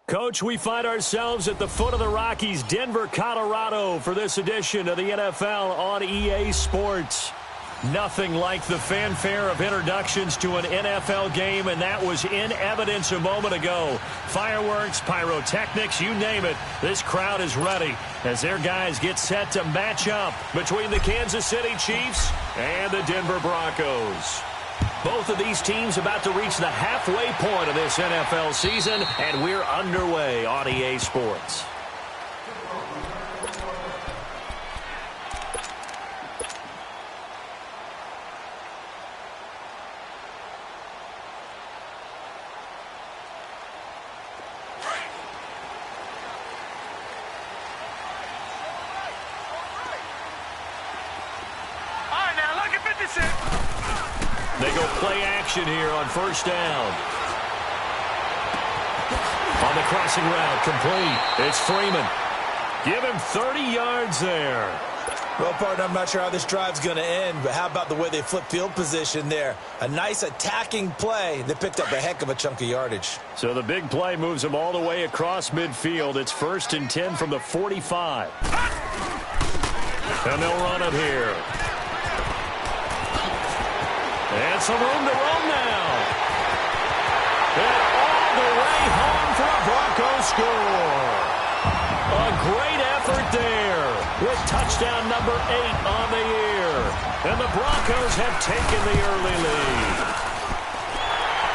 Coach, we find ourselves at the foot of the Rockies, Denver, Colorado, for this edition of the NFL on EA Sports. Nothing like the fanfare of introductions to an NFL game, and that was in evidence a moment ago. Fireworks, pyrotechnics, you name it. This crowd is ready as their guys get set to match up between the Kansas City Chiefs and the Denver Broncos. Both of these teams about to reach the halfway point of this NFL season, and we're underway on EA Sports. They go play action here on first down. On the crossing route, complete. It's Freeman. Give him 30 yards there. Well, partner, I'm not sure how this drive's going to end, but how about the way they flip field position there? A nice attacking play that picked up a heck of a chunk of yardage. So the big play moves them all the way across midfield. It's 1st and 10 from the 45. And they'll run it here. And some room to roam now. And all the way home for a Broncos score. A great effort there with touchdown number 8 on the year. And the Broncos have taken the early lead.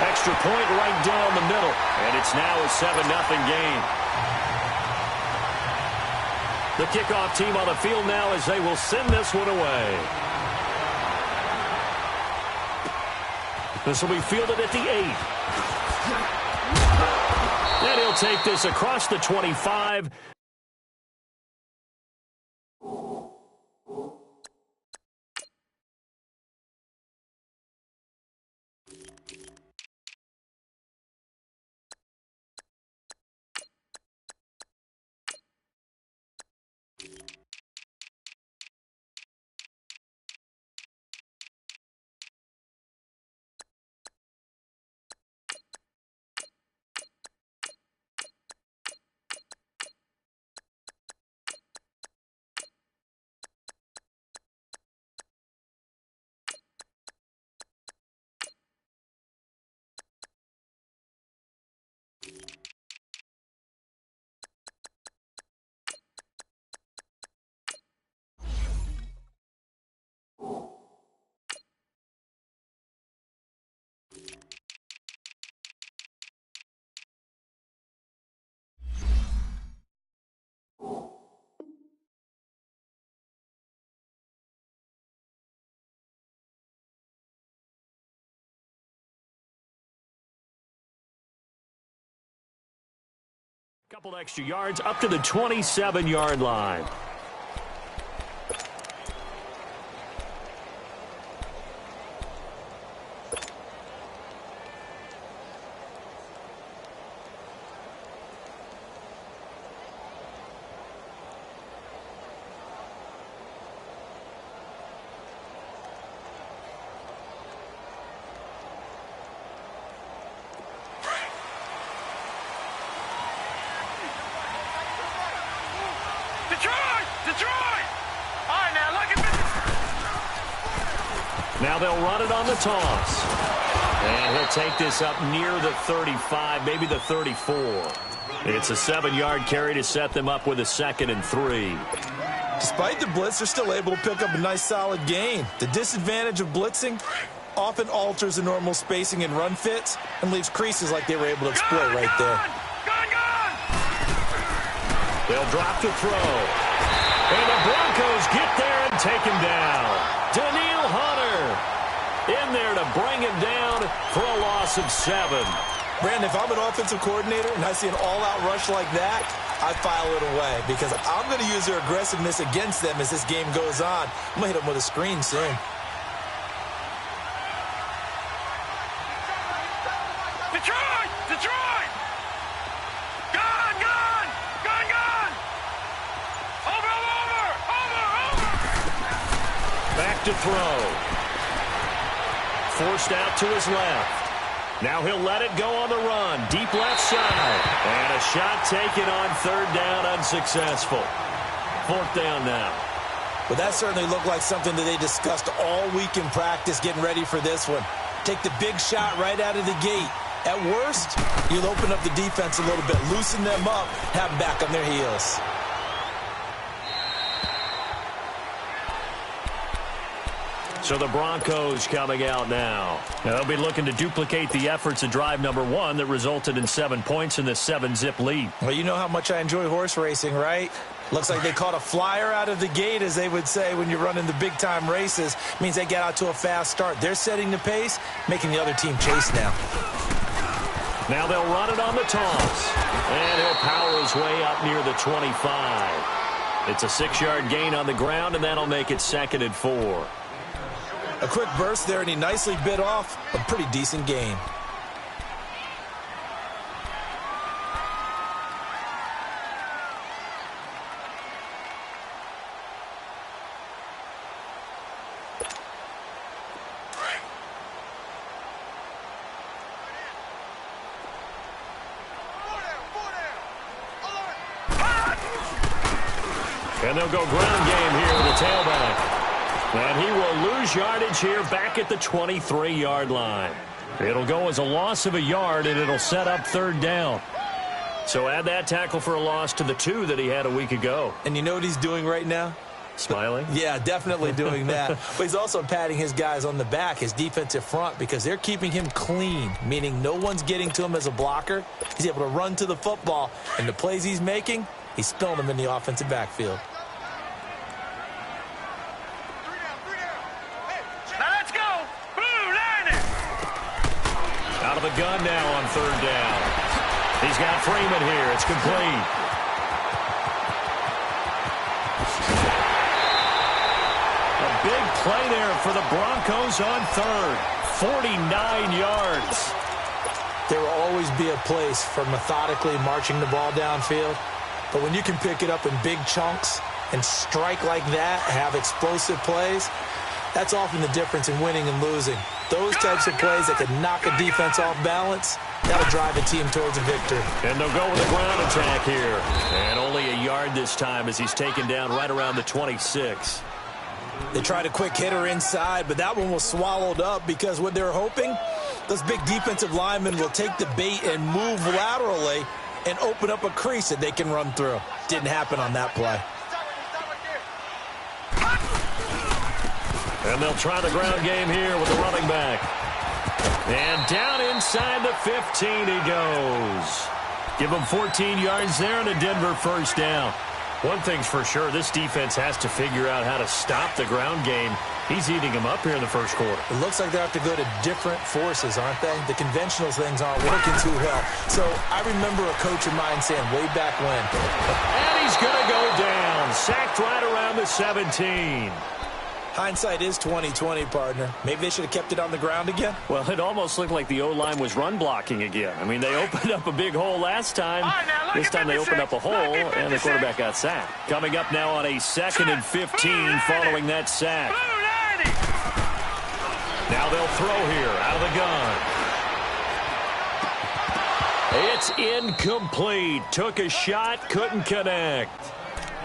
Extra point right down the middle. And it's now a 7-0 game. The kickoff team on the field now as they will send this one away. This will be fielded at the 8. And he'll take this across the 25. Couple extra yards up to the 27-yard line. Now they'll run it on the toss. And he'll take this up near the 35, maybe the 34. It's a 7-yard carry to set them up with a 2nd and 3. Despite the blitz, they're still able to pick up a nice solid gain. The disadvantage of blitzing often alters the normal spacing and run fits and leaves creases like they were able to exploit right there. They'll drop to throw. And the Broncos get there and take him down. Danielle Hunter in there to bring him down for a loss of 7. Brandon, if I'm an offensive coordinator and I see an all-out rush like that, I file it away because I'm going to use their aggressiveness against them as this game goes on. I'm going to hit them with a screen soon. Detroit! Detroit! Gone! Gone! Gone! Gone! Over! Over! Over! Over! Back to throw. Forced out to his left. Now he'll let it go on the run. Deep left side. And a shot taken on third down, unsuccessful. Fourth down now. Well, that certainly looked like something that they discussed all week in practice getting ready for this one. Take the big shot right out of the gate. At worst, you'll open up the defense a little bit, loosen them up, have them back on their heels. So the Broncos coming out now. They'll be looking to duplicate the efforts of drive number 1 that resulted in 7 points in this 7-zip lead. Well, you know how much I enjoy horse racing, right? Looks like they caught a flyer out of the gate, as they would say when you're running the big-time races. Means they get out to a fast start. They're setting the pace, making the other team chase now. Now they'll run it on the toss. And he'll power his way up near the 25. It's a 6-yard gain on the ground, and that'll make it 2nd and 4. A quick burst there, and he nicely bit off a pretty decent gain. And they'll go ground game here with the tailback. And he will lose yardage here back at the 23-yard line. It'll go as a loss of a yard, and it'll set up third down. So add that tackle for a loss to the 2 that he had a week ago. And you know what he's doing right now? Smiling? Yeah, definitely doing that. But he's also patting his guys on the back, his defensive front, because they're keeping him clean, meaning no one's getting to him as a blocker. He's able to run to the football, and the plays he's making, he's spilling them in the offensive backfield. Out of the gun now on third down. He's got Freeman here. It's complete. A big play there for the Broncos on third. 49 yards. There will always be a place for methodically marching the ball downfield. But when you can pick it up in big chunks and strike like that, have explosive plays, that's often the difference in winning and losing. Those types of plays that can knock a defense off balance, that'll drive a team towards a victory. And they'll go with a ground attack here. And only a yard this time as he's taken down right around the 26. They tried a quick hitter inside, but that one was swallowed up because what they're hoping, those big defensive linemen will take the bait and move laterally and open up a crease that they can run through. Didn't happen on that play. And they'll try the ground game here with the running back. And down inside the 15 he goes. Give him 14 yards there and a Denver first down. One thing's for sure, this defense has to figure out how to stop the ground game. He's eating them up here in the first quarter. It looks like they have to go to different forces, aren't they? The conventional things aren't working too well. So I remember a coach of mine saying way back when. And he's going to go down. Sacked right around the 17. Hindsight is 20/20, partner. Maybe they should have kept it on the ground again. Well, it almost looked like the O-line was run blocking again. I mean, they opened up a big hole last time. This time they opened up a hole, and the quarterback got sacked. Coming up now on a 2nd and 15 following that sack. Now they'll throw here out of the gun. It's incomplete. Took a shot, couldn't connect.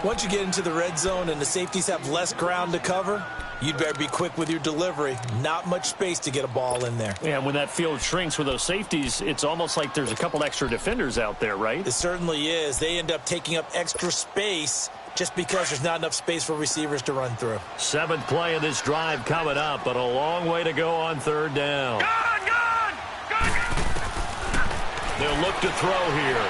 Once you get into the red zone and the safeties have less ground to cover, you'd better be quick with your delivery. Not much space to get a ball in there. Yeah, when that field shrinks with those safeties, it's almost like there's a couple extra defenders out there, right? It certainly is. They end up taking up extra space just because there's not enough space for receivers to run through. 7th play of this drive coming up, but a long way to go on third down. They'll look to throw here.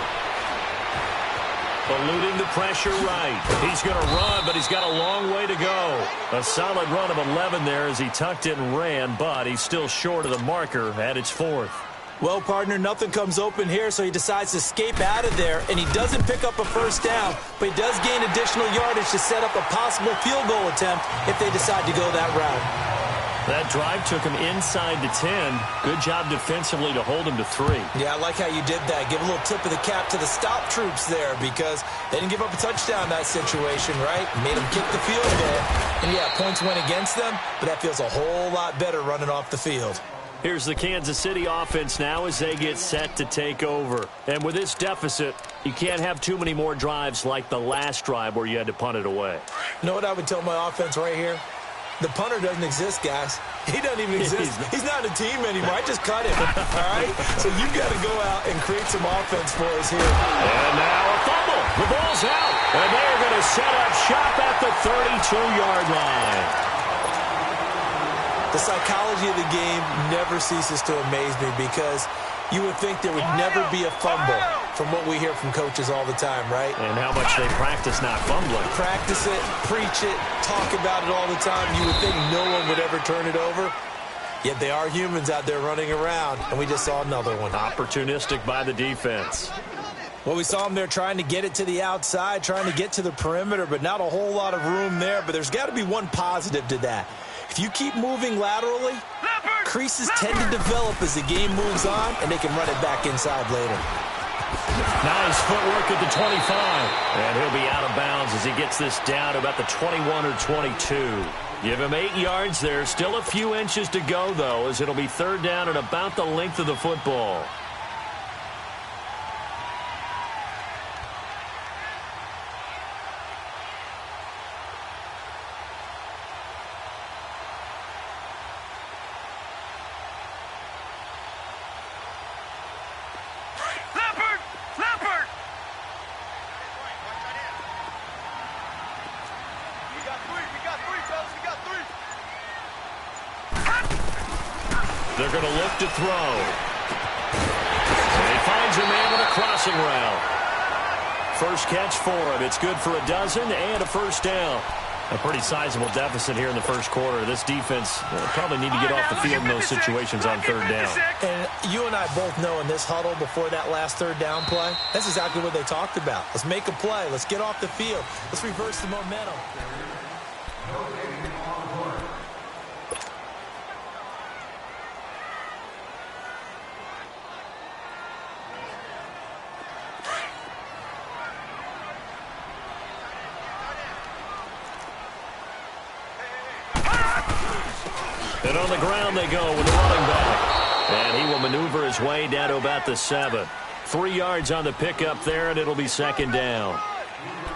Eluding the pressure right. He's going to run, but he's got a long way to go. A solid run of 11 there as he tucked it and ran, but he's still short of the marker at its 4th. Well, partner, nothing comes open here, so he decides to escape out of there, and he doesn't pick up a first down, but he does gain additional yardage to set up a possible field goal attempt if they decide to go that route. That drive took him inside the 10. Good job defensively to hold him to 3. Yeah, I like how you did that. Give a little tip of the cap to the stop troops there because they didn't give up a touchdown in that situation, right? Made them kick the field goal. And, yeah, points went against them, but that feels a whole lot better running off the field. Here's the Kansas City offense now as they get set to take over. And with this deficit, you can't have too many more drives like the last drive where you had to punt it away. You know what I would tell my offense right here? The punter doesn't exist, guys. He doesn't even exist. He's not a team anymore. I just cut him, all right? So you've got to go out and create some offense for us here. And now a fumble. The ball's out. And they're going to set up shop at the 32-yard line. The psychology of the game never ceases to amaze me because you would think there would never be a fumble from what we hear from coaches all the time, right? And how much they practice not fumbling. Practice it, preach it, talk about it all the time. You would think no one would ever turn it over. Yet they are humans out there running around, and we just saw another one. Opportunistic by the defense. Well, we saw them there trying to get it to the outside, trying to get to the perimeter, but not a whole lot of room there. But there's got to be one positive to that. If you keep moving laterally, creases tend to develop as the game moves on, and they can run it back inside later. Nice footwork at the 25. And he'll be out of bounds as he gets this down to about the 21 or 22. Give him 8 yards there. Still a few inches to go, though, as it'll be third down and about the length of the football. They're going to look to throw. And he finds a man with a crossing route. First catch for him. It's good for a dozen and a first down. A pretty sizable deficit here in the first quarter. This defense probably need to get off the field in those situations on third down. And you and I both know in this huddle before that last third down play, that's exactly what they talked about. Let's make a play. Let's get off the field. Let's reverse the momentum. And on the ground they go with the running back. And he will maneuver his way down to about the 7. 3 yards on the pickup there, and it'll be second down.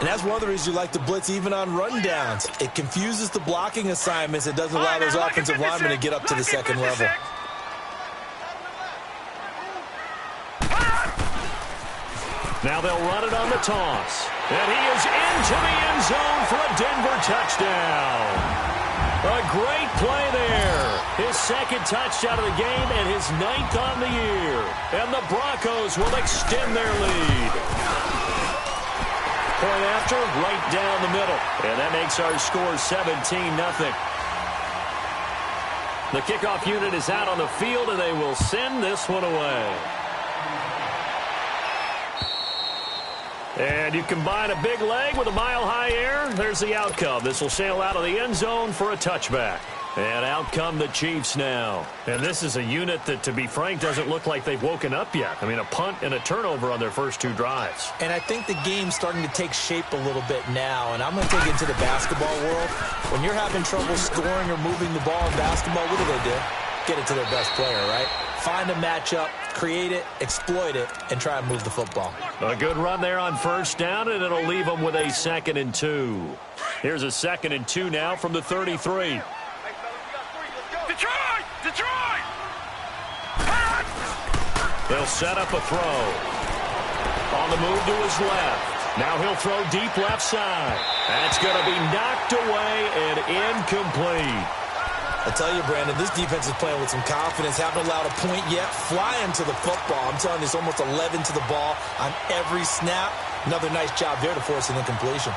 And that's one of the reasons you like to blitz even on rundowns. It confuses the blocking assignments. It doesn't allow those offensive linemen to get up to the second level. Now they'll run it on the toss. And he is into the end zone for a Denver touchdown. A great play there. His second touchdown of the game and his 9th on the year. And the Broncos will extend their lead. Point after, right down the middle. And that makes our score 17-0. The kickoff unit is out on the field, and they will send this one away. And you combine a big leg with a mile-high air, there's the outcome. This will sail out of the end zone for a touchback. And out come the Chiefs now. And this is a unit that, to be frank, doesn't look like they've woken up yet. I mean, a punt and a turnover on their first 2 drives. And I think the game's starting to take shape a little bit now. And I'm going to take it into the basketball world. When you're having trouble scoring or moving the ball in basketball, what do? Get it to their best player, right? Find a matchup, create it, exploit it, and try and move the football. A good run there on first down, and it'll leave them with a 2nd and 2. Here's a 2nd and 2 now from the 33. Detroit! Detroit! They'll set up a throw. On the move to his left. Now he'll throw deep left side. That's going to be knocked away and incomplete. I tell you, Brandon, this defense is playing with some confidence. Haven't allowed a point yet. Flying to the football. I'm telling you, it's almost 11 to the ball on every snap. Another nice job there to force an incompletion.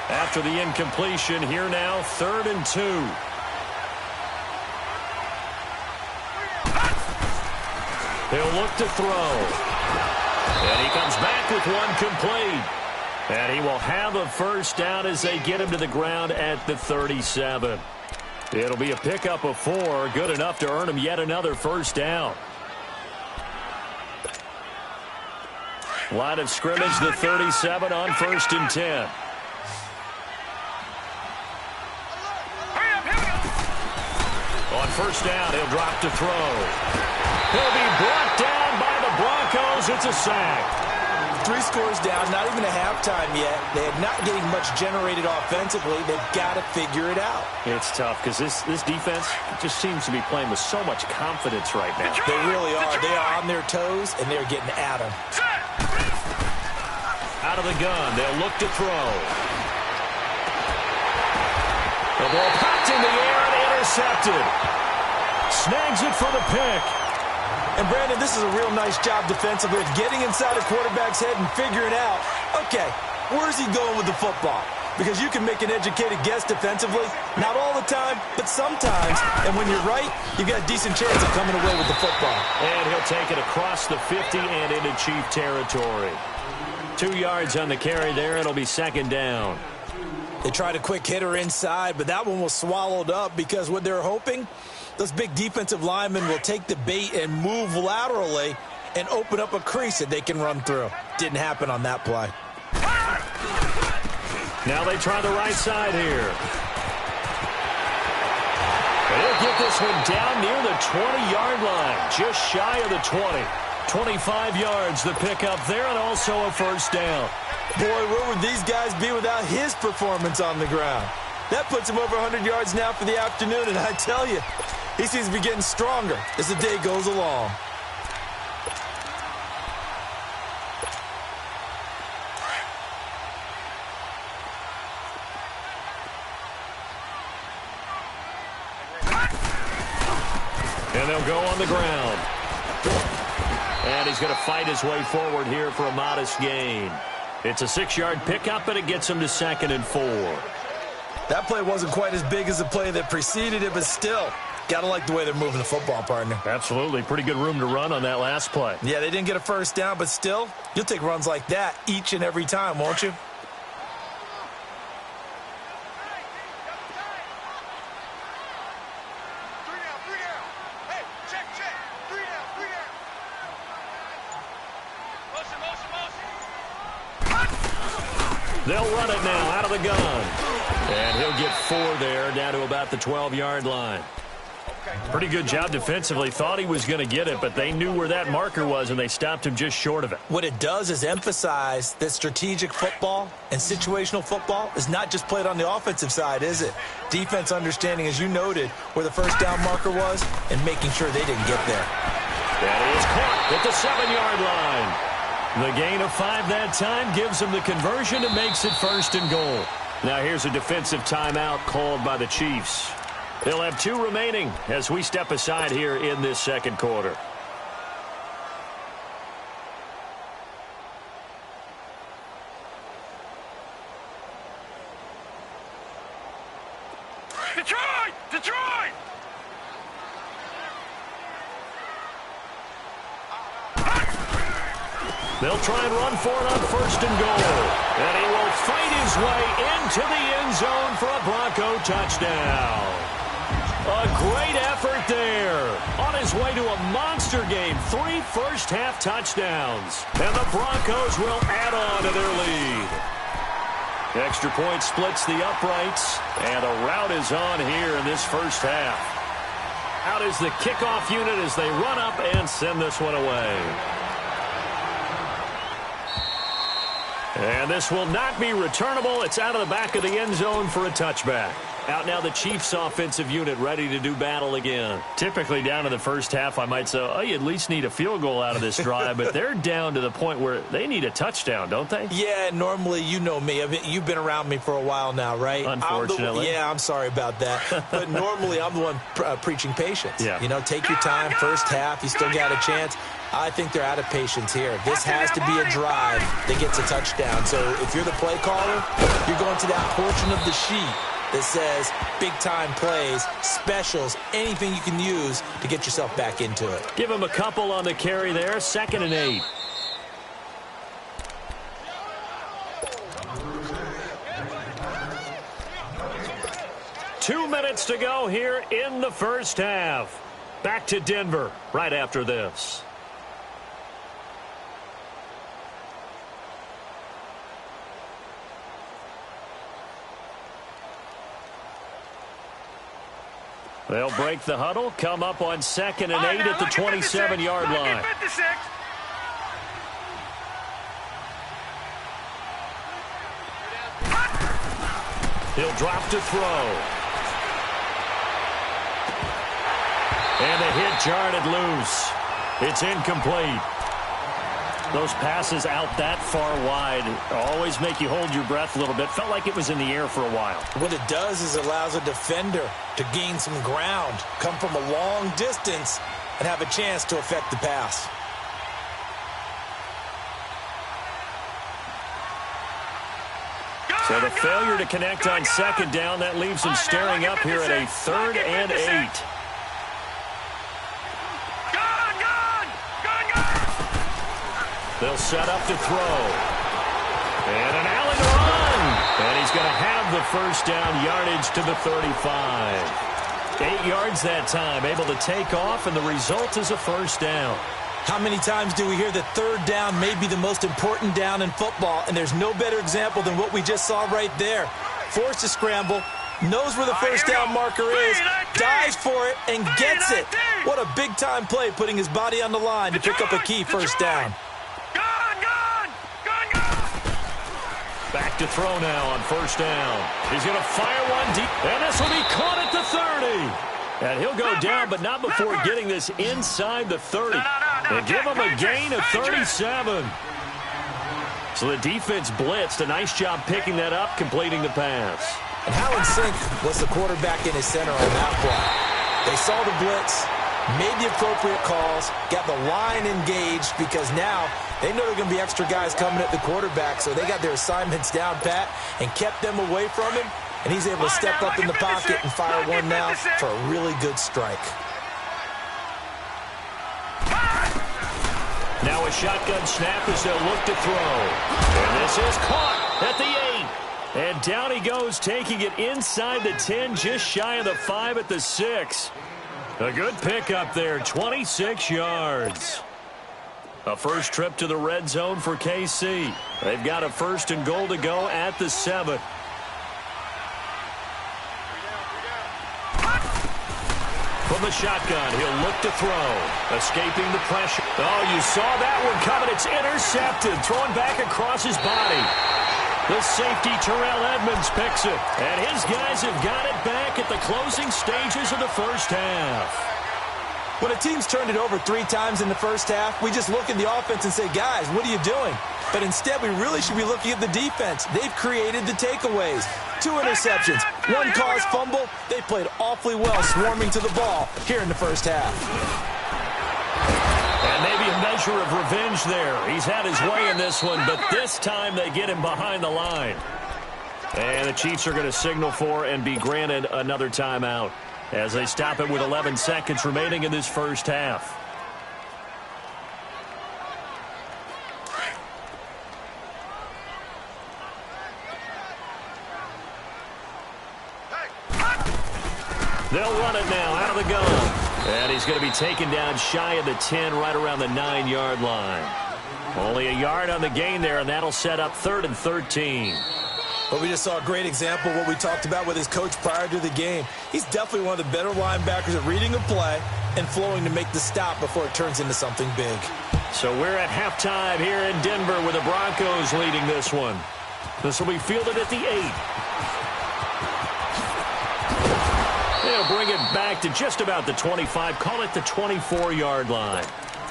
After the incompletion, here now, 3rd and 2. He'll look to throw. And he comes back with one complete. And he will have a first down as they get him to the ground at the 37. It'll be a pickup of 4, good enough to earn him yet another first down. Line of scrimmage, the 37 on 1st and 10. On first down. He'll drop to throw. He'll be brought down by the Broncos. It's a sack. 3 scores down, not even a halftime yet. They are not getting much generated offensively. They've got to figure it out. It's tough because this defense just seems to be playing with so much confidence right now. They really are. They are on their toes, and they're getting at them. Out of the gun, they'll look to throw. The ball popped in the air and intercepted. Snags it for the pick. And, Brandon, this is a real nice job defensively of getting inside a quarterback's head and figuring out, okay, where's he going with the football? Because you can make an educated guess defensively, not all the time, but sometimes. And when you're right, you've got a decent chance of coming away with the football. And he'll take it across the 50 and into Chief territory. 2 yards on the carry there. It'll be second down. They tried a quick hitter inside, but that one was swallowed up because what they're hoping, those big defensive linemen will take the bait and move laterally and open up a crease that they can run through. Didn't happen on that play. Now they try the right side here. They'll get this one down near the 20-yard line, just shy of the 20. 25 yards the pickup there, and also a first down. Boy, where would these guys be without his performance on the ground? That puts him over 100 yards now for the afternoon, and I tell you, he seems to be getting stronger as the day goes along. And they'll go on the ground. And he's going to fight his way forward here for a modest gain. It's a 6-yard pickup, and it gets him to 2nd and 4. That play wasn't quite as big as the play that preceded it, but still, got to like the way they're moving the football, partner. Absolutely. Pretty good room to run on that last play. Yeah, they didn't get a first down, but still, you'll take runs like that each and every time, won't you? They'll run it now out of the gun. And he'll get 4 there, down to about the 12-yard line. Pretty good job defensively. Thought he was going to get it, but they knew where that marker was, and they stopped him just short of it. What it does is emphasize that strategic football and situational football is not just played on the offensive side, is it? Defense understanding, as you noted, where the first down marker was and making sure they didn't get there. That is caught at the 7-yard line. The gain of 5 that time gives him the conversion and makes it 1st and goal. Now here's a defensive timeout called by the Chiefs. They'll have 2 remaining as we step aside here in this second quarter. Detroit! Detroit! They'll try and run for it on 1st and goal. And he will fight his way into the end zone for a Bronco touchdown. A great effort there. On his way to a monster game. 3 first-half touchdowns. And the Broncos will add on to their lead. Extra point splits the uprights. And a rout is on here in this first half. Out is the kickoff unit as they run up and send this one away. And this will not be returnable. It's out of the back of the end zone for a touchback. Out now the Chiefs offensive unit ready to do battle again. Typically down in the first half, I might say, oh, you at least need a field goal out of this drive. But they're down to the point where they need a touchdown, don't they? Yeah, normally, you know me. You've been around me for a while now, right? Unfortunately. I'm sorry about that. But normally I'm the one preaching patience. Yeah. You know, take your time. First half, you still got a chance. I think they're out of patience here. This has to be a drive that gets a touchdown. So if you're the play caller, you're going to that portion of the sheet that says big-time plays, specials, anything you can use to get yourself back into it. Give him a couple on the carry there. 2nd and 8. Two minutes to go here in the first half. Back to Denver right after this. They'll break the huddle, come up on 2nd and 8 at the 27-yard line. He'll drop to throw. And the hit jarred it loose. It's incomplete. Those passes out that far wide always make you hold your breath a little bit. Felt like it was in the air for a while. What it does is it allows a defender to gain some ground, come from a long distance, and have a chance to affect the pass. So the failure to connect on 2nd down, that leaves them staring up here at a 3rd and 8. They'll set up to throw. And an alley to run. And he's going to have the first down, yardage to the 35. 8 yards that time, able to take off, and the result is a first down. How many times do we hear that 3rd down may be the most important down in football, and there's no better example than what we just saw right there. Forced to scramble, knows where the first down marker is, dives for it, and gets it. What a big-time play, putting his body on the line to pick up a key first down. Back to throw now on first down. He's going to fire one deep, and this will be caught at the 30. And he'll go down, but not before getting this inside the 30. They give him a gain of 37. So the defense blitzed. A nice job picking that up, completing the pass. And how in sync was the quarterback in his center on that play? They saw the blitz, made the appropriate calls, got the line engaged, because now they know there are going to be extra guys coming at the quarterback, so they got their assignments down pat and kept them away from him, and he's able to step up in the pocket and fire one now for a really good strike. Now a shotgun snap as they'll look to throw. And this is caught at the 8. And down he goes, taking it inside the 10, just shy of the 5 at the 6. A good pickup there, 26 yards. A first trip to the red zone for KC. They've got a 1st and goal to go at the 7. From the shotgun, he'll look to throw. Escaping the pressure. Oh, you saw that one coming. It's intercepted. Thrown back across his body. The safety, Terrell Edmonds, picks it. And his guys have got it back at the closing stages of the first half. When a team's turned it over 3 times in the first half, we just look at the offense and say, guys, what are you doing? But instead, we really should be looking at the defense. They've created the takeaways. 2 interceptions, 1 caused fumble. They played awfully well swarming to the ball here in the first half. And maybe a measure of revenge there. He's had his way in this one, but this time they get him behind the line. And the Chiefs are going to signal for and be granted another timeout as they stop it with 11 seconds remaining in this first half. They'll run it now out of the gun. And he's going to be taken down shy of the 10, right around the 9-yard line. Only a yard on the gain there, and that'll set up 3rd and 13. But we just saw a great example of what we talked about with his coach prior to the game. He's definitely one of the better linebackers at reading a play and flowing to make the stop before it turns into something big. So we're at halftime here in Denver with the Broncos leading this one. This will be fielded at the 8. They'll bring it back to just about the 25, call it the 24-yard line.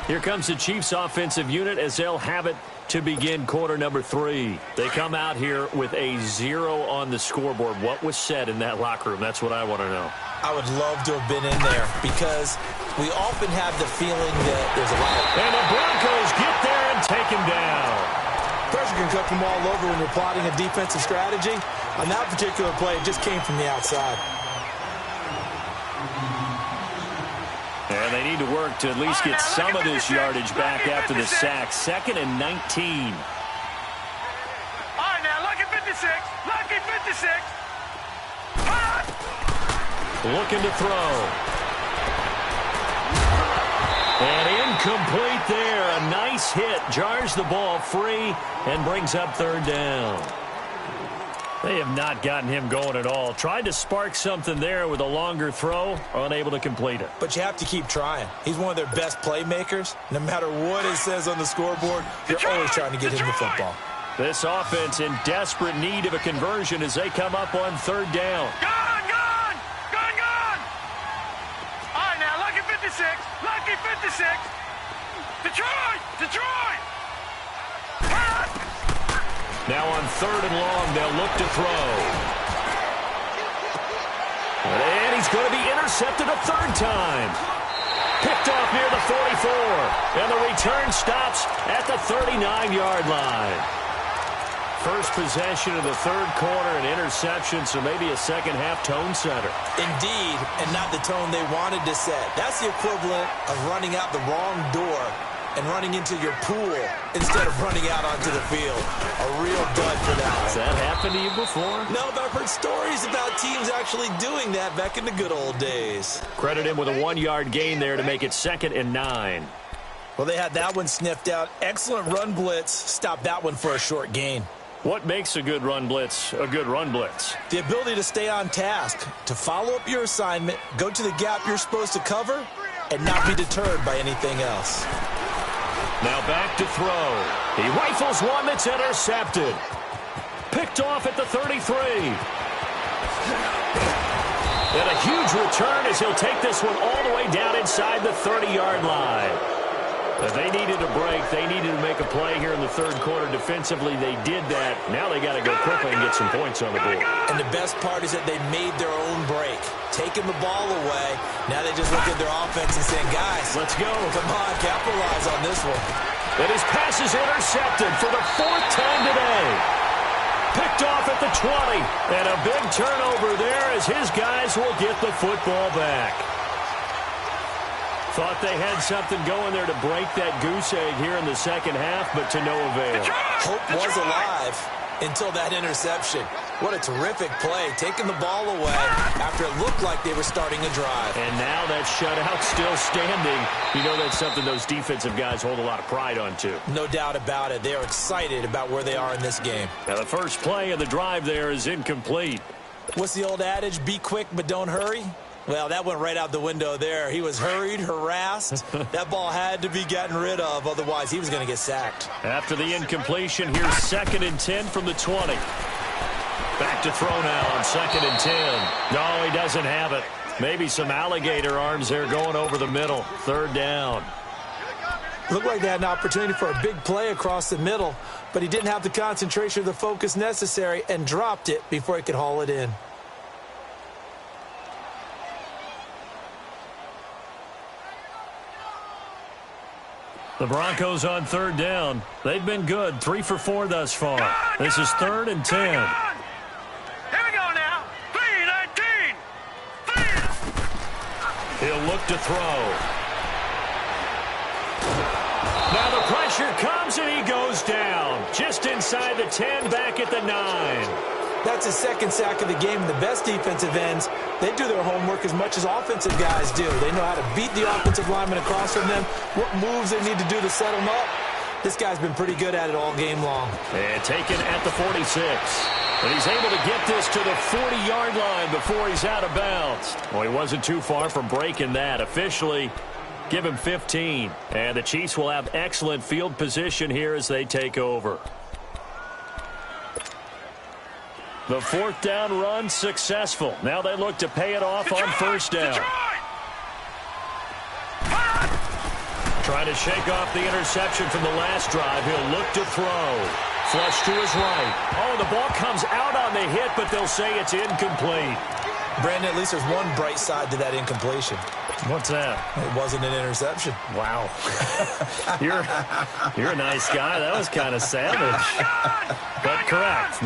Here comes the Chiefs offensive unit as they'll have it to begin quarter number 3. They come out here with a 0 on the scoreboard. What was said in that locker room? That's what I want to know. I would love to have been in there because we often have the feeling that there's a lot of... And the Broncos get there and take him down. Pressure can come from all over when you're plotting a defensive strategy. On that particular play, it just came from the outside. And they need to work to at least get some of this yardage back after the sack. 2nd and 19. All right, now, lucky 56. Lucky 56. Looking to throw. And incomplete there. A nice hit. Jars the ball free and brings up 3rd down. They have not gotten him going at all. Tried to spark something there with a longer throw, unable to complete it. But you have to keep trying. He's one of their best playmakers. No matter what it says on the scoreboard, you're always trying to get him the football. This offense in desperate need of a conversion as they come up on third down. Gone, gone! Gone, gone! All right, now, lucky 56. Lucky 56. Detroit! Detroit! Now on third and long, they'll look to throw. And he's going to be intercepted a third time. Picked off near the 44. And the return stops at the 39-yard line. First possession of the third quarter, an interception, so maybe a second-half tone setter. Indeed, and not the tone they wanted to set. That's the equivalent of running out the wrong door and running into your pool instead of running out onto the field. A real dud for that one. Has that happened to you before? No, but I've heard stories about teams actually doing that back in the good old days. Credit him with a 1-yard gain there to make it 2nd and 9. Well, they had that one sniffed out. Excellent run blitz. Stopped that one for a short gain. What makes a good run blitz a good run blitz? The ability to stay on task, to follow up your assignment, go to the gap you're supposed to cover, and not be deterred by anything else. Now back to throw. He rifles one that's intercepted. Picked off at the 33. And a huge return as he'll take this one all the way down inside the 30-yard line. But they needed a break. They needed to make a play here in the third quarter. Defensively, they did that. Now they got to go quickly and get some points on the board. And the best part is that they made their own break. Taking the ball away. Now they just look at their offense and saying, guys, let's go. Come on, capitalize on this one. And his pass is intercepted for the 4th time today. Picked off at the 20. And a big turnover there as his guys will get the football back. Thought they had something going there to break that goose egg here in the second half, but to no avail. Hope was alive until that interception. What a terrific play, taking the ball away after it looked like they were starting a drive. And now that shutout still standing. You know that's something those defensive guys hold a lot of pride on, too. No doubt about it. They are excited about where they are in this game. Now the first play of the drive there is incomplete. What's the old adage? Be quick, but don't hurry? Well, that went right out the window there. He was hurried, harassed. That ball had to be gotten rid of, otherwise he was going to get sacked. After the incompletion, here's 2nd and 10 from the 20. Back to throw now on 2nd and 10. No, he doesn't have it. Maybe some alligator arms there going over the middle. 3rd down. Looked like they had an opportunity for a big play across the middle, but he didn't have the concentration or the focus necessary and dropped it before he could haul it in. The Broncos on 3rd down. They've been good. 3 for 4 thus far. This is 3rd and 10. Here we go now. 3-19. He'll look to throw. Now the pressure comes and he goes down. Just inside the 10, back at the 9. That's his 2nd sack of the game. The best defensive ends, they do their homework as much as offensive guys do. They know how to beat the offensive lineman across from them, what moves they need to do to set them up. This guy's been pretty good at it all game long. And taken at the 46. And he's able to get this to the 40-yard line before he's out of bounds. Well, he wasn't too far from breaking that. Officially, give him 15. And the Chiefs will have excellent field position here as they take over. The 4th down run successful. Now they look to pay it off on 1st down. Trying to shake off the interception from the last drive. He'll look to throw. Flush to his right. Oh, the ball comes out on the hit, but they'll say it's incomplete. Brandon, at least there's one bright side to that incompletion. What's that? It wasn't an interception. Wow. You're a nice guy. That was kind of savage. But correct.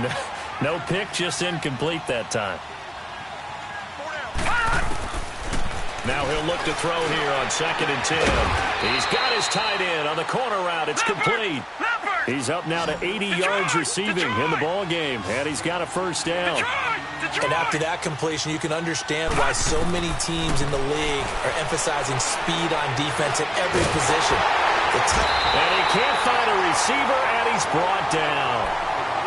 No pick, just incomplete that time. Now he'll look to throw here on 2nd and 10. He's got his tight end on the corner route. It's complete. He's up now to 80 yards receiving in the ball game, and he's got a 1st down. And after that completion, you can understand why so many teams in the league are emphasizing speed on defense at every position. And he can't find a receiver, and he's brought down.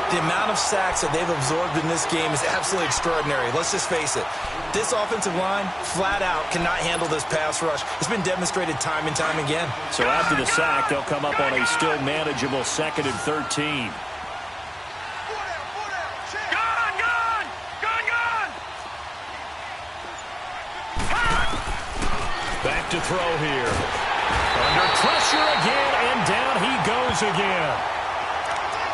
The amount of sacks that they've absorbed in this game is absolutely extraordinary. Let's just face it. This offensive line, flat out, cannot handle this pass rush. It's been demonstrated time and time again. So after the sack, they'll come up on a still manageable 2nd and 13. Back to throw here. Under pressure again, and down he goes again.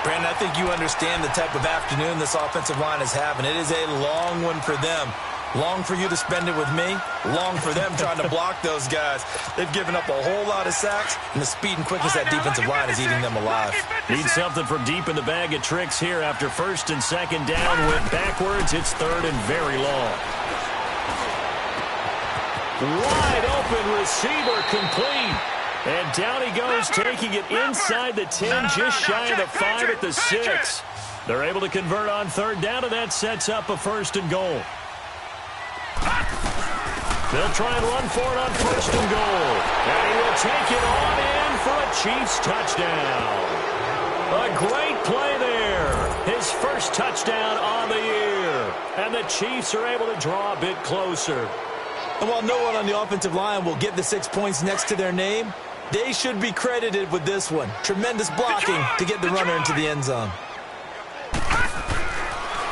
Brandon, I think you understand the type of afternoon this offensive line is having. It is a long one for them. Long for you to spend it with me. Long for them trying to block those guys. They've given up a whole lot of sacks, and the speed and quickness of that defensive line is eating them alive. Need something from deep in the bag of tricks here after 1st and 2nd down. Went backwards. It's 3rd and very long. Wide open receiver complete. And down he goes, taking it inside the 10, just shy of the 5 at the 6. They're able to convert on 3rd down, and that sets up a 1st and goal. They'll try and run for it on 1st and goal. And he will take it on in for a Chiefs touchdown. A great play there. His first touchdown on the year. And the Chiefs are able to draw a bit closer. And while no one on the offensive line will get the 6 points next to their name, they should be credited with this one. Tremendous blocking to get the runner into the end zone.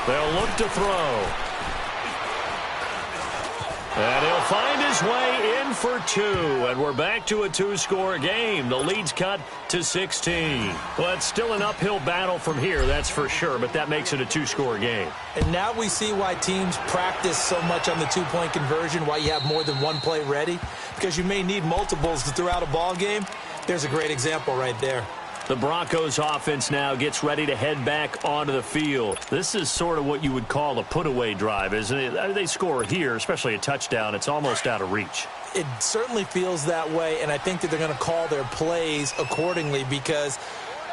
They'll look to throw. And he'll find his way in for 2. And we're back to a 2-score game. The lead's cut to 16. Well, it's still an uphill battle from here, that's for sure, but that makes it a 2-score game. And now we see why teams practice so much on the 2-point conversion, why you have more than one play ready, because you may need multiples throughout a ball game. There's a great example right there. The Broncos offense now gets ready to head back onto the field. This is sort of what you would call a put-away drive, isn't it? They score here, especially a touchdown. It's almost out of reach. It certainly feels that way, and I think that they're going to call their plays accordingly, because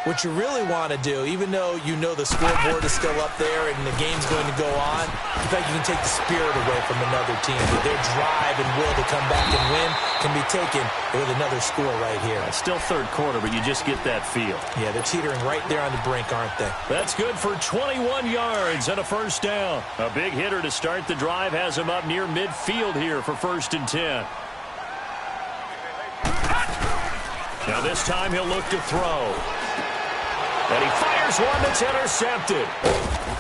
what you really want to do, even though you know the scoreboard is still up there and the game's going to go on, in fact, you can take the spirit away from another team. Their drive and will to come back and win can be taken with another score right here. It's still 3rd quarter, but you just get that feel. Yeah, they're teetering right there on the brink, aren't they? That's good for 21 yards and a 1st down. A big hitter to start the drive has him up near midfield here for 1st and 10. Now this time he'll look to throw. And he fires one that's intercepted.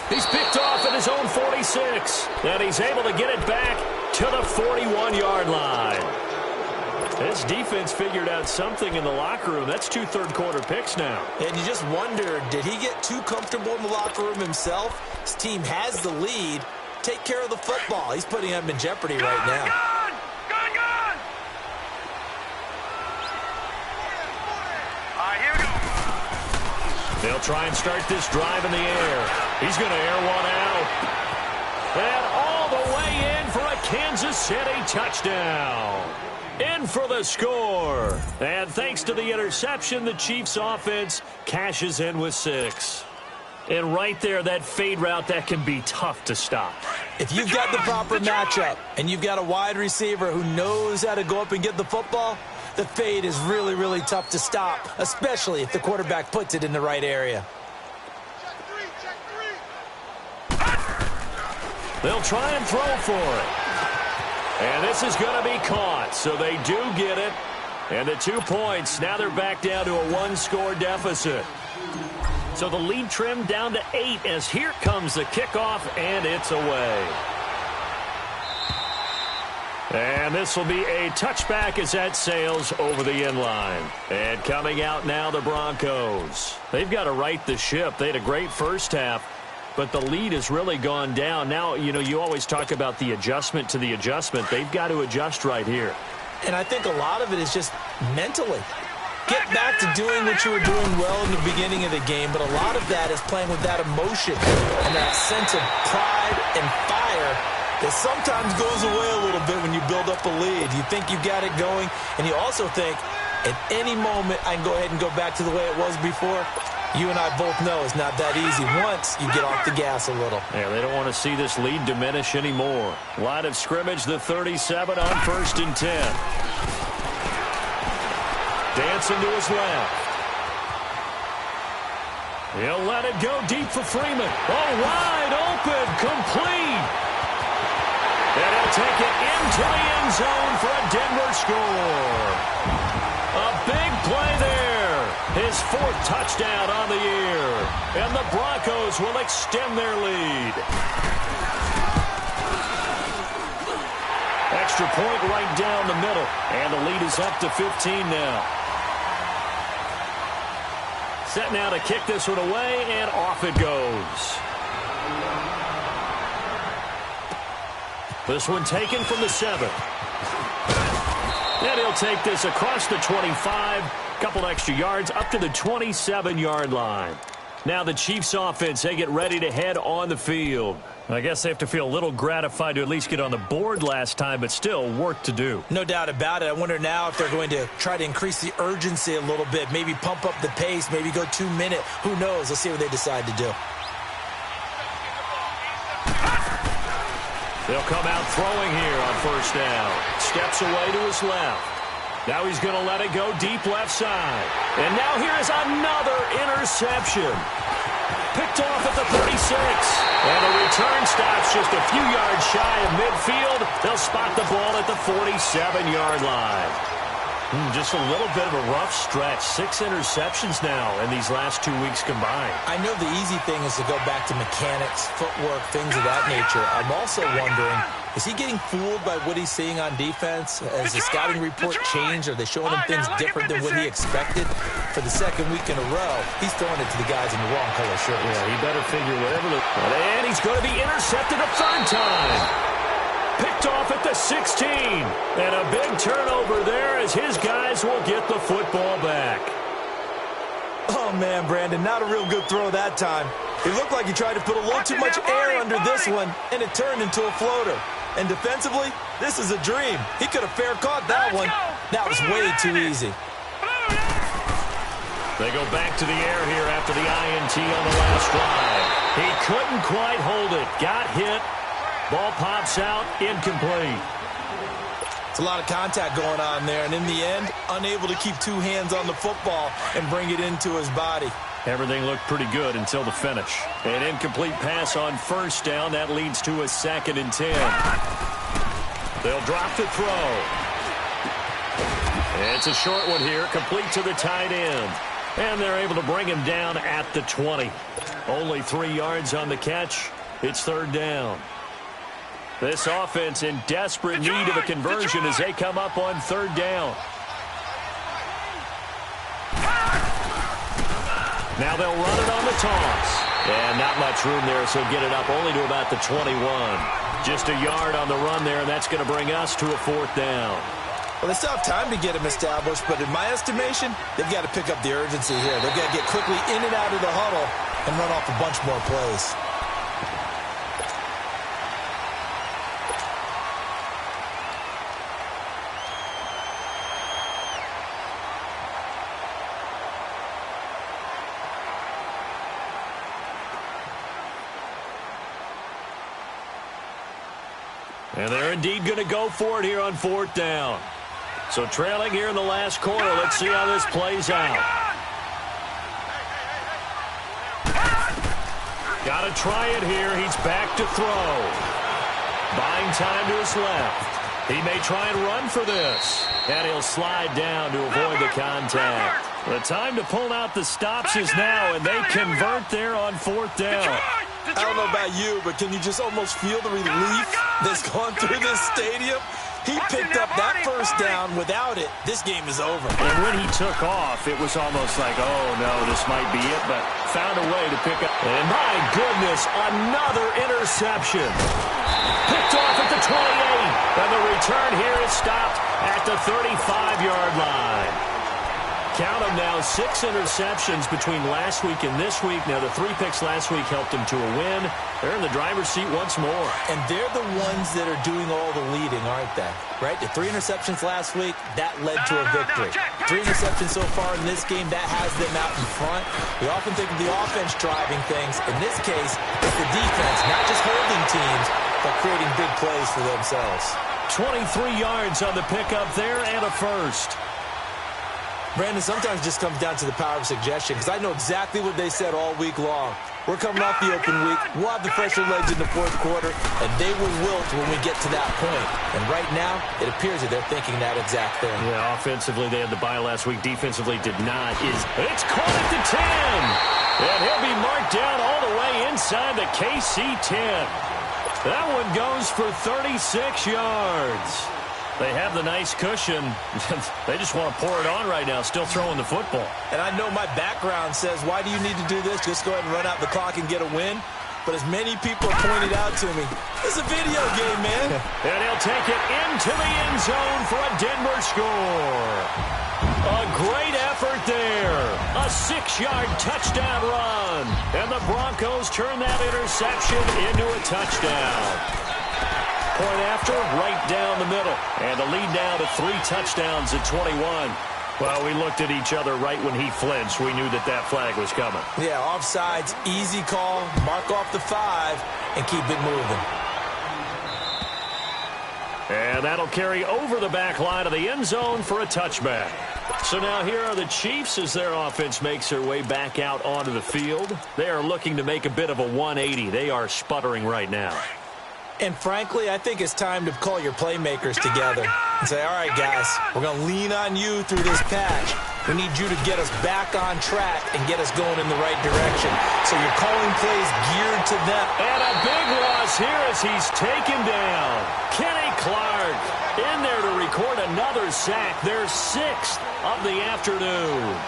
He's picked off at his own 46. And he's able to get it back to the 41-yard line. His defense figured out something in the locker room. That's 2 third-quarter picks now. And you just wonder, did he get too comfortable in the locker room himself? His team has the lead. Take care of the football. He's putting them in jeopardy right now. They'll try and start this drive in the air. He's going to air one out. And all the way in for a Kansas City touchdown. In for the score. And thanks to the interception, the Chiefs offense cashes in with 6. And right there, that fade route, that can be tough to stop. If you've got the proper matchup and you've got a wide receiver who knows how to go up and get the football, the fade is really, really tough to stop, especially if the quarterback puts it in the right area. They'll try and throw for it. And this is going to be caught, so they do get it. And the 2 points, now they're back down to a 1-score deficit. So the lead trimmed down to 8 as here comes the kickoff, and it's away. And this will be a touchback as that sails over the end line. And coming out now, the Broncos. They've got to right the ship. They had a great first half, but the lead has really gone down. Now, you know, you always talk about the adjustment to the adjustment. They've got to adjust right here. And I think a lot of it is just mentally. Get back to doing what you were doing well in the beginning of the game, but a lot of that is playing with that emotion and that sense of pride and fire that sometimes goes away a little bit when you build up a lead. You think you got it going, and you also think, at any moment, I can go ahead and go back to the way it was before. You and I both know it's not that easy once you get off the gas a little. Yeah, they don't want to see this lead diminish anymore. Line of scrimmage, the 37 on 1st and 10. Dancing to his left. He'll let it go deep for Freeman. Oh, wide open, complete. And he'll take it into the end zone for a Denver score. A big play there. His 4th touchdown on the year. And the Broncos will extend their lead. Extra point right down the middle. And the lead is up to 15 now. Set now to kick this one away, and off it goes. This one taken from the 7. And he'll take this across the 25. Couple extra yards up to the 27-yard line. Now the Chiefs offense, they get ready to head on the field. I guess they have to feel a little gratified to at least get on the board last time, but still work to do. No doubt about it. I wonder now if they're going to try to increase the urgency a little bit, maybe pump up the pace, maybe go 2-minute. Who knows? Let's see what they decide to do. They'll come out throwing here on 1st down. Steps away to his left. Now he's going to let it go deep left side. And now here is another interception. Picked off at the 36. And the return stops just a few yards shy of midfield. They'll spot the ball at the 47-yard line. Just a little bit of a rough stretch. 6 interceptions now in these last 2 weeks combined. I know the easy thing is to go back to mechanics, footwork, things of that nature. I'm also wondering, is he getting fooled by what he's seeing on defense? Has the scouting report changed? Are they showing him things different than what he expected? For the 2nd week in a row, he's throwing it to the guys in the wrong color shirts. Yeah, he better figure whatever. And he's going to be intercepted a 3rd time. Picked off at the 16. And a big turnover there as his guys will get the football back. Oh, man, Brandon, not a real good throw that time. It looked like he tried to put a little too much air under this one, and it turned into a floater. And defensively, this is a dream. He could have fair caught that one. That was way too easy. They go back to the air here after the INT on the last drive. He couldn't quite hold it. Got hit. Ball pops out, incomplete. It's a lot of contact going on there, and in the end, unable to keep 2 hands on the football and bring it into his body. Everything looked pretty good until the finish. An incomplete pass on 1st down. That leads to a 2nd and 10. They'll drop the throw. It's a short one here, complete to the tight end. And they're able to bring him down at the 20. Only 3 yards on the catch. It's 3rd down. This offense in desperate need of a conversion as they come up on 3rd down. Now they'll run it on the toss. And not much room there, so get it up only to about the 21. Just a yard on the run there, and that's going to bring us to a 4th down. Well, they still have time to get him established, but in my estimation, they've got to pick up the urgency here. They've got to get quickly in and out of the huddle and run off a bunch more plays. And they're indeed going to go for it here on 4th down. So trailing here in the last quarter. Let's see how this plays out. Got to try it here. He's back to throw. Buying time to his left. He may try and run for this. And he'll slide down to avoid the contact. The time to pull out the stops is now, and they convert there on 4th down. I don't know about you, but can you just almost feel the relief that's gone through this stadium? He picked up that 1st down. Without it, this game is over. And when he took off, it was almost like, oh, no, this might be it, but found a way to pick up. And my goodness, another interception. Picked off at the 28. And the return here is stopped at the 35-yard line. Count them now, 6 interceptions between last week and this week. Now, the 3 picks last week helped them to a win. They're in the driver's seat once more. And they're the ones that are doing all the leading, aren't they? Right? The 3 interceptions last week, that led to a victory. 3 interceptions so far in this game, that has them out in front. We often think of the offense driving things. In this case, it's the defense, not just holding teams, but creating big plays for themselves. 23 yards on the pickup there and a first. Brandon, sometimes it just comes down to the power of suggestion, because I know exactly what they said all week long. We're coming off the open week. We'll have the fresher legs in the fourth quarter, and they will wilt when we get to that point. And right now, it appears that they're thinking that exact thing. Yeah, offensively, they had the bye last week. Defensively, did not. It's caught at the 10. And he'll be marked down all the way inside the KC 10. That one goes for 36 yards. They have the nice cushion. They just want to pour it on right now, still throwing the football. And I know my background says, why do you need to do this? Just go ahead and run out the clock and get a win. But as many people have pointed out to me, it's a video game, man. And he'll take it into the end zone for a Denver score. A great effort there. A 6-yard touchdown run. And the Broncos turn that interception into a touchdown. Point after, right down the middle. And the lead now to 3 touchdowns at 21. Well, we looked at each other right when he flinched. We knew that that flag was coming. Yeah, offsides, easy call, mark off the 5, and keep it moving. And that'll carry over the back line of the end zone for a touchback. So now here are the Chiefs as their offense makes their way back out onto the field. They are looking to make a bit of a 180. They are sputtering right now. And frankly, I think it's time to call your playmakers together and say, all right, guys, we're going to lean on you through this patch. We need you to get us back on track and get us going in the right direction. So you're calling plays geared to them. And a big loss here as he's taken down. Kenny Clark in there to record another sack, their 6th of the afternoon.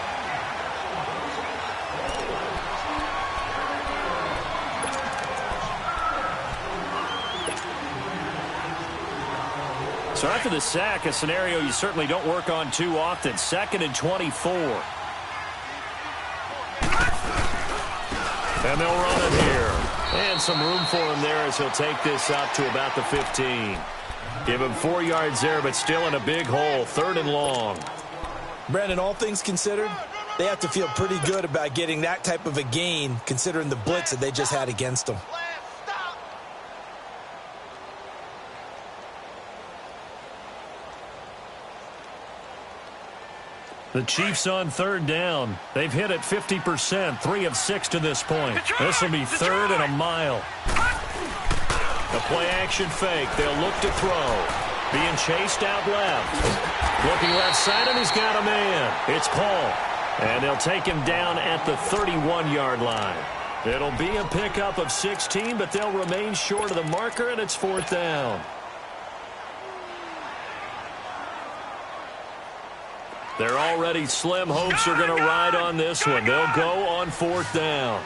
So after the sack, a scenario you certainly don't work on too often. 2nd and 24. And they'll run it here. And some room for him there as he'll take this up to about the 15. Give him 4 yards there, but still in a big hole. 3rd and long. Brandon, all things considered, they have to feel pretty good about getting that type of a gain, considering the blitz that they just had against them. The Chiefs on 3rd down. They've hit it 50%, 3 of 6 to this point. This will be 3rd and a mile. A play-action fake. They'll look to throw. Being chased out left. Looking left side, and he's got a man. It's Paul. And they'll take him down at the 31-yard line. It'll be a pickup of 16, but they'll remain short of the marker, and it's 4th down. They're already slim hopes are going to ride on this one. They'll go on 4th down.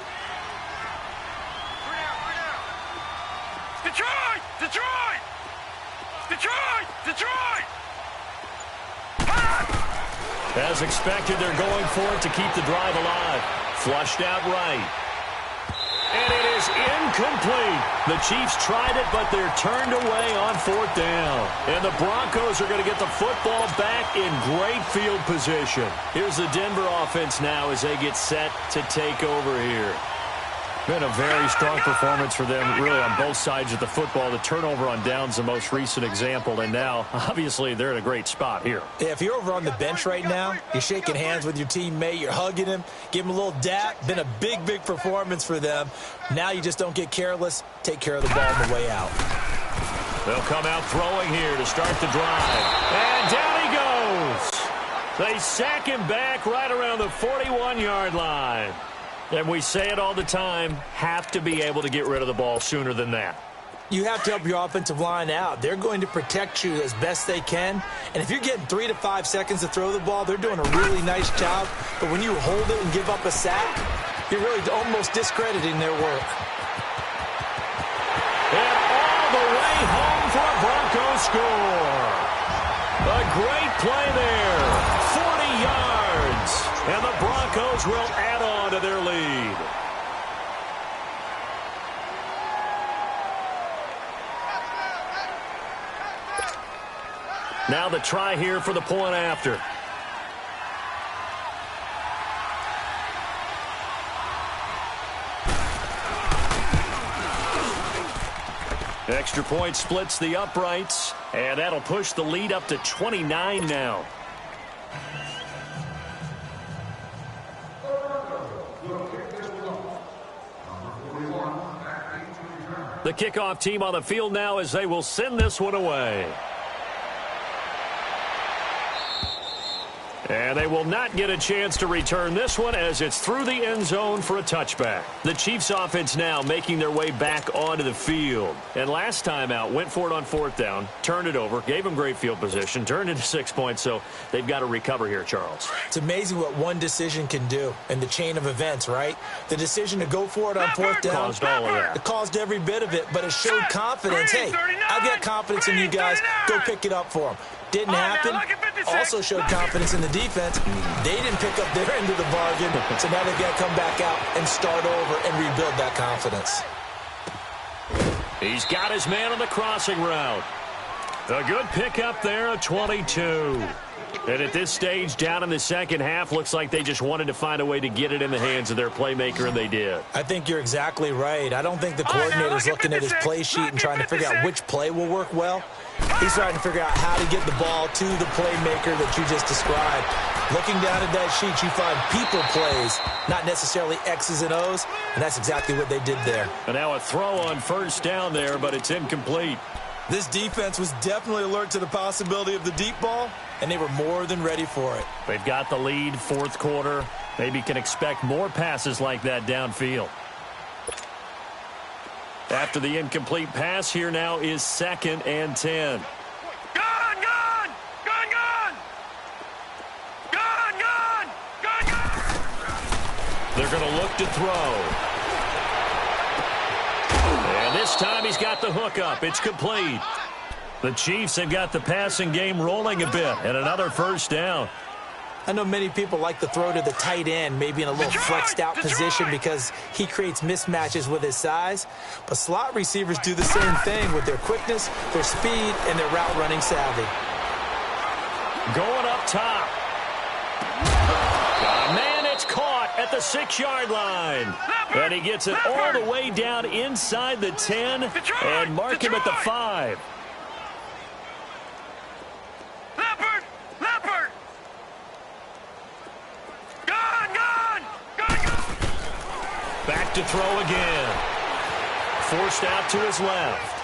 Detroit! Detroit! Detroit! Detroit! As expected, they're going for it to keep the drive alive. Flushed out right. And it is incomplete. The Chiefs tried it, but they're turned away on 4th down. And the Broncos are going to get the football back in great field position. Here's the Denver offense now as they get set to take over here. Been a very strong performance for them, really, on both sides of the football. The turnover on downs, the most recent example, and now, obviously, they're in a great spot here. Yeah, if you're over on the bench right now, you're shaking hands with your teammate, you're hugging him, give him a little dap. Been a big, big performance for them. Now you just don't get careless. Take care of the ball on the way out. They'll come out throwing here to start the drive. And down he goes. They sack him back right around the 41-yard line. And we say it all the time, have to be able to get rid of the ball sooner than that. You have to help your offensive line out. They're going to protect you as best they can. And if you're getting 3 to 5 seconds to throw the ball, they're doing a really nice job. But when you hold it and give up a sack, you're really almost discrediting their work. And all the way home for a Broncos score. A great play there. 40 yards. And the Broncos will add on to their lead. Now the try here for the point after. Extra point splits the uprights, and that'll push the lead up to 29 now. The kickoff team on the field now as they will send this one away. And they will not get a chance to return this one as it's through the end zone for a touchback. The Chiefs offense now making their way back onto the field. And last time out, went for it on fourth down, turned it over, gave them great field position, turned into 6 points, so they've got to recover here, Charles. It's amazing what one decision can do in the chain of events, right? The decision to go for it on fourth down, caused all of that. It caused every bit of it, but it showed confidence. Hey, I've got confidence in you guys. Go pick it up for them. Didn't happen. Also showed confidence in the defense. They didn't pick up their end of the bargain, so now they've got to come back out and start over and rebuild that confidence. He's got his man on the crossing route. A good pickup there, a 22. And at this stage, down in the second half, looks like they just wanted to find a way to get it in the hands of their playmaker, and they did. I think you're exactly right. I don't think the coordinator's looking at his play sheet and trying to figure out which play will work well. He's trying to figure out how to get the ball to the playmaker that you just described. Looking down at that sheet, you find people plays, not necessarily X's and O's, and that's exactly what they did there. And now a throw on first down there, but it's incomplete. This defense was definitely alert to the possibility of the deep ball, and they were more than ready for it. They've got the lead, fourth quarter. Maybe can expect more passes like that downfield. After the incomplete pass, here now is 2nd and 10. Gun, gun! Gun, gun! Gun, gun! Gun, gun! They're going to look to throw. And this time he's got the hook up. It's complete. The Chiefs have got the passing game rolling a bit, and another first down. I know many people like to throw to the tight end, maybe in a little flexed out position because he creates mismatches with his size. But slot receivers do the same thing with their quickness, their speed, and their route running savvy. Going up top. Man, it's caught at the 6-yard line. And he gets it all the way down inside the 10 and mark him at the 5. Back to throw again. Forced out to his left.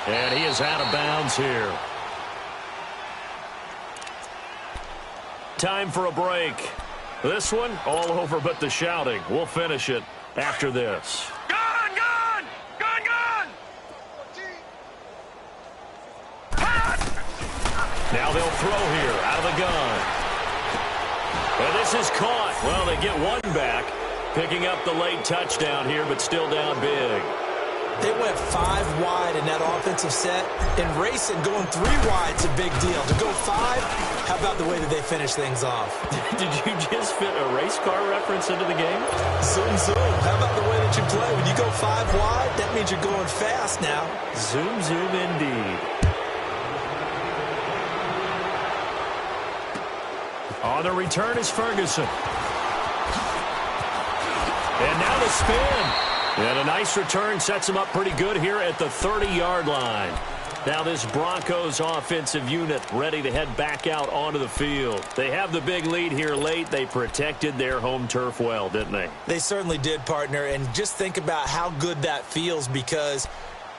And he is out of bounds here. Time for a break. This one, all over but the shouting. We'll finish it after this. Gun, gun! Gun, gun! Now they'll throw here out of the gun. And this is caught. Well, they get one back. Picking up the late touchdown here, but still down big. They went 5 wide in that offensive set, and racing going 3 wide is a big deal. To go 5, how about the way that they finish things off? Did you just fit a race car reference into the game? Zoom, zoom. How about the way that you play? When you go 5 wide, that means you're going fast now. Zoom, zoom indeed. On the return is Ferguson. And now the spin. And a nice return sets him up pretty good here at the 30-yard line. Now this Broncos offensive unit ready to head back out onto the field. They have the big lead here late. They protected their home turf well, didn't they? They certainly did, partner. And just think about how good that feels, because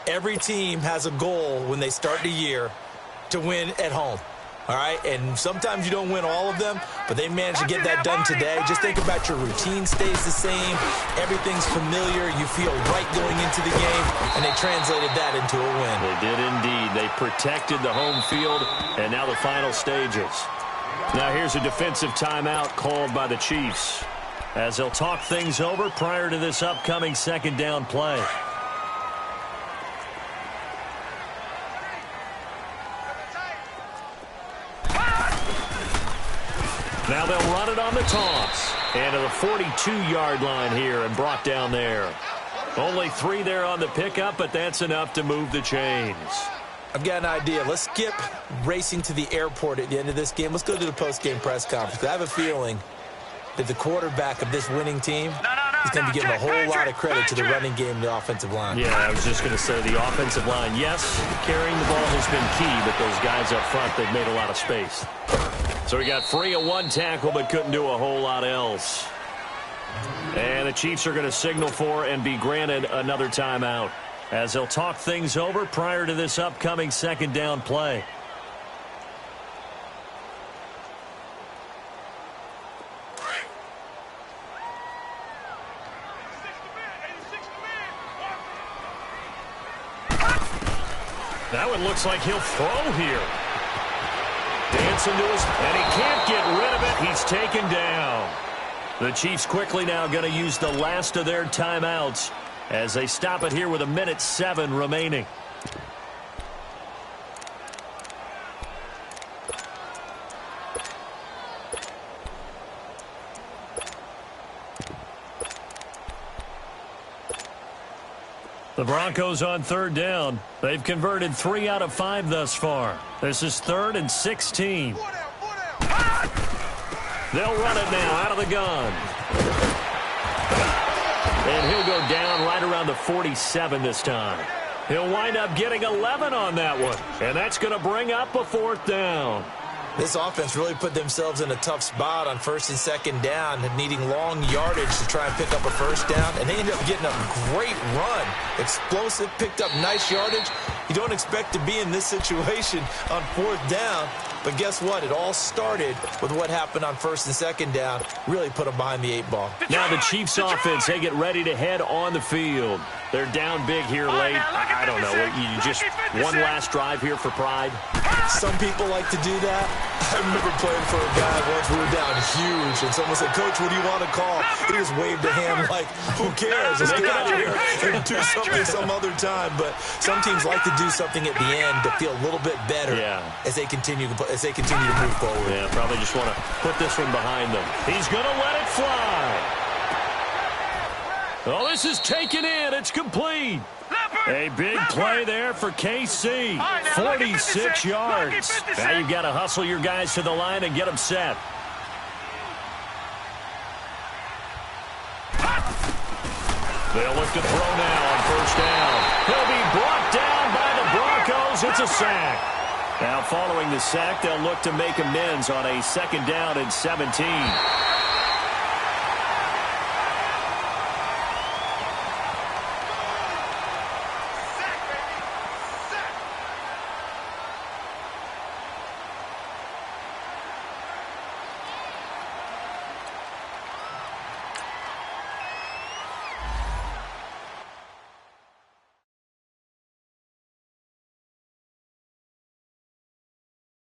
every team has a goal when they start the year to win at home. All right, and sometimes you don't win all of them, but they managed to get that done today. Just think about your routine stays the same. Everything's familiar. You feel right going into the game, and they translated that into a win. They did indeed. They protected the home field, and now the final stages. Now here's a defensive timeout called by the Chiefs as they'll talk things over prior to this upcoming second down play. Now they'll run it on the toss. And to the 42-yard line here and brought down there. Only 3 there on the pickup, but that's enough to move the chains. I've got an idea. Let's skip racing to the airport at the end of this game. Let's go to the post-game press conference. I have a feeling that the quarterback of this winning team is going to be giving a whole lot of credit to the running game and the offensive line. Yeah, I was just going to say the offensive line, yes, carrying the ball has been key, but those guys up front, they've made a lot of space. So he got free of 1 tackle, but couldn't do a whole lot else. And the Chiefs are going to signal for and be granted another timeout as they'll talk things over prior to this upcoming second down play. That one looks like he'll throw here. Dancing to his, and he can't get rid of it. He's taken down. The Chiefs quickly now going to use the last of their timeouts as they stop it here with 1:07 remaining. The Broncos on third down. They've converted 3 out of 5 thus far. This is 3rd and 16. They'll run it now out of the gun. And he'll go down right around the 47 this time. He'll wind up getting 11 on that one. And that's going to bring up a 4th down. This offense really put themselves in a tough spot on 1st and 2nd down, needing long yardage to try and pick up a 1st down, and they ended up getting a great run. Explosive, picked up nice yardage. You don't expect to be in this situation on 4th down, but guess what? It all started with what happened on 1st and 2nd down. Really put them behind the 8 ball. Now the Chiefs offense, they get ready to head on the field. They're down big here late. I don't know. You just one last drive here for pride? Some people like to do that. I remember playing for a guy once. We were down huge, and someone said, "Coach, what do you want to call?" He just waved a hand like, who cares? Let's get out of here and do something some other time. But some teams like to do something at the end to feel a little bit better as they continue to move forward. Yeah, probably just want to put this one behind them. He's going to let it fly. Oh, this is taken in. It's complete. A big play there for KC. 46 yards. Now you've got to hustle your guys to the line and get them set. They'll look to throw now on 1st down. He'll be brought down by the Broncos. It's a sack. Now following the sack, they'll look to make amends on a 2nd down and 17.